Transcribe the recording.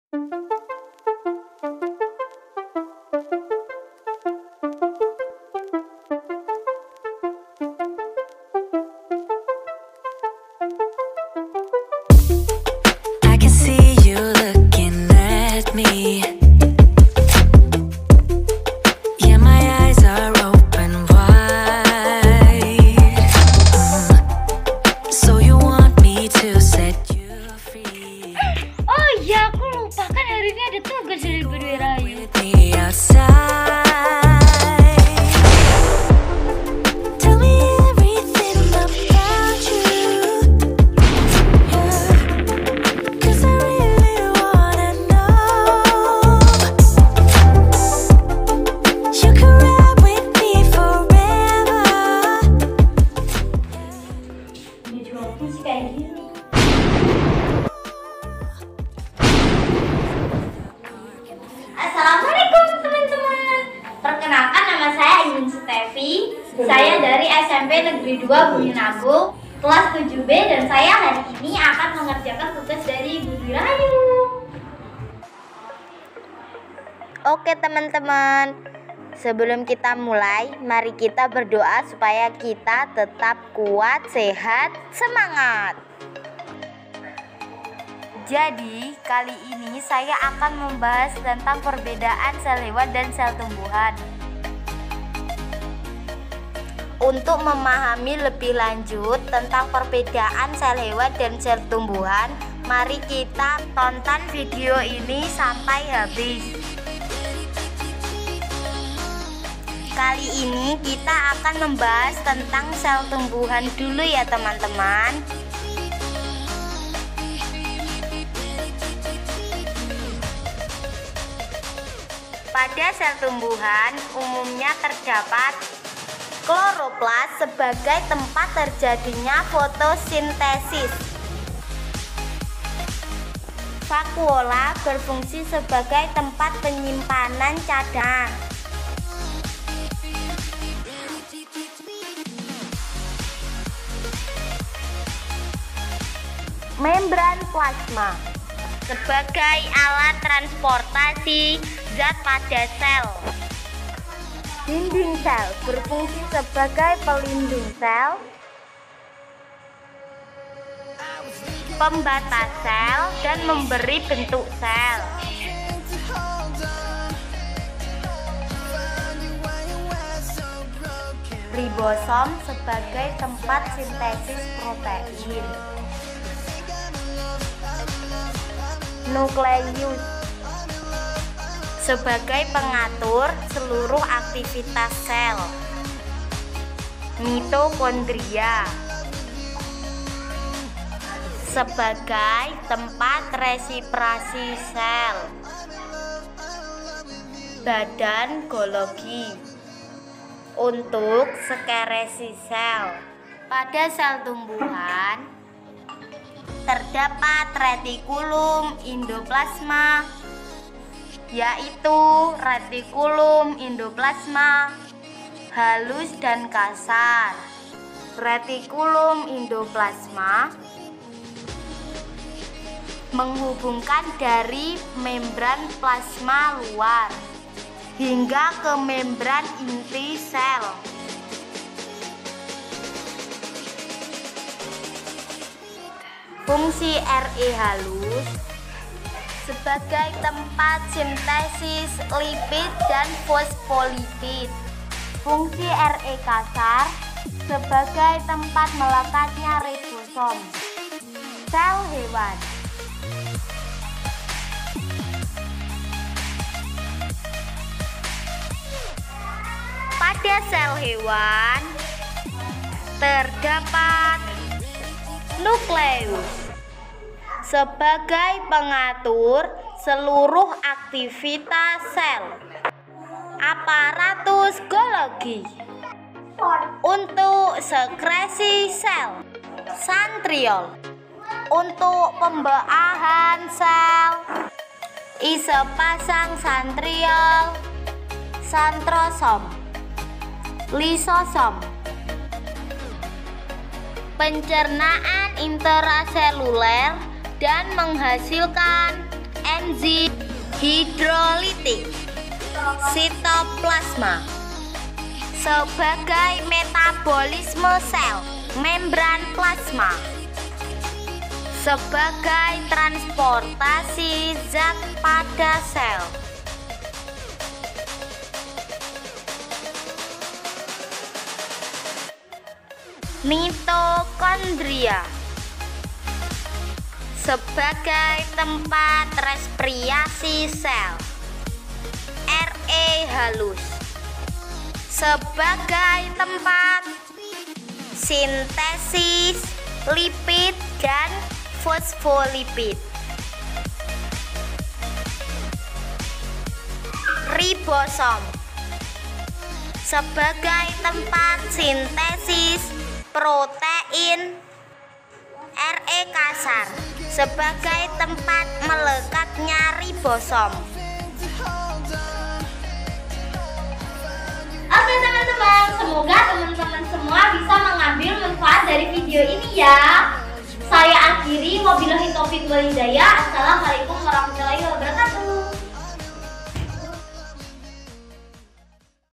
I can see you looking at me. Yeah, my eyes are open wide. So you want me to set you free? Oh iya, aku lupa kan hari ini ada tugas dari Bu Rayu. With me outside. Tell me everything about you. Yeah. 'Cause I really wanna know. You can ride with me forever. Ini juga musik kayak gini. Assalamualaikum teman-teman. Perkenalkan, nama saya Imin Stevi. Saya dari SMP Negeri 2 Buminago, kelas 7B, dan saya hari ini akan mengerjakan tugas dari Bu Rayu. Oke teman-teman, sebelum kita mulai, mari kita berdoa supaya kita tetap kuat, sehat, semangat. Jadi, kali ini saya akan membahas tentang perbedaan sel hewan dan sel tumbuhan. Untuk memahami lebih lanjut tentang perbedaan sel hewan dan sel tumbuhan, mari kita tonton video ini sampai habis. Kali ini kita akan membahas tentang sel tumbuhan dulu ya teman-teman. Pada sel tumbuhan umumnya terdapat kloroplas sebagai tempat terjadinya fotosintesis. Vakuola berfungsi sebagai tempat penyimpanan cadangan. Membran plasma sebagai alat transportasi zat pada sel. Dinding sel berfungsi sebagai pelindung sel, pembatas sel, dan memberi bentuk sel. Ribosom sebagai tempat sintesis protein. Nukleus sebagai pengatur seluruh aktivitas sel. Mitokondria sebagai tempat resiprasi sel. Badan Golgi untuk sekresi sel. Pada sel tumbuhan terdapat retikulum endoplasma, yaitu retikulum endoplasma halus dan kasar. Retikulum endoplasma menghubungkan dari membran plasma luar hingga ke membran inti sel. Fungsi Re halus sebagai tempat sintesis lipid dan fosfolipid. Fungsi Re kasar sebagai tempat melekatnya ribosom. Sel hewan pada sel hewan terdapat nukleus sebagai pengatur seluruh aktivitas sel. Aparatus Golgi untuk sekresi sel. Santriol untuk pembeahan sel. Isopasang santriol. Santrosom. Lisosom. Pencernaan intraseluler dan menghasilkan enzim. berfungsi hidrolitik. Sitoplasma sebagai metabolisme sel. Membran plasma sebagai transportasi zat pada sel. Mitokondria sebagai tempat respirasi sel. RE halus sebagai tempat sintesis lipid dan fosfolipid. Ribosom sebagai tempat sintesis protein. RE kasar sebagai tempat melekatnya ribosom. Oke teman-teman, semoga teman-teman semua bisa mengambil manfaat dari video ini ya. Saya akhiri, wabillahi taufiq wal hidayah. Assalamualaikum warahmatullahi wabarakatuh.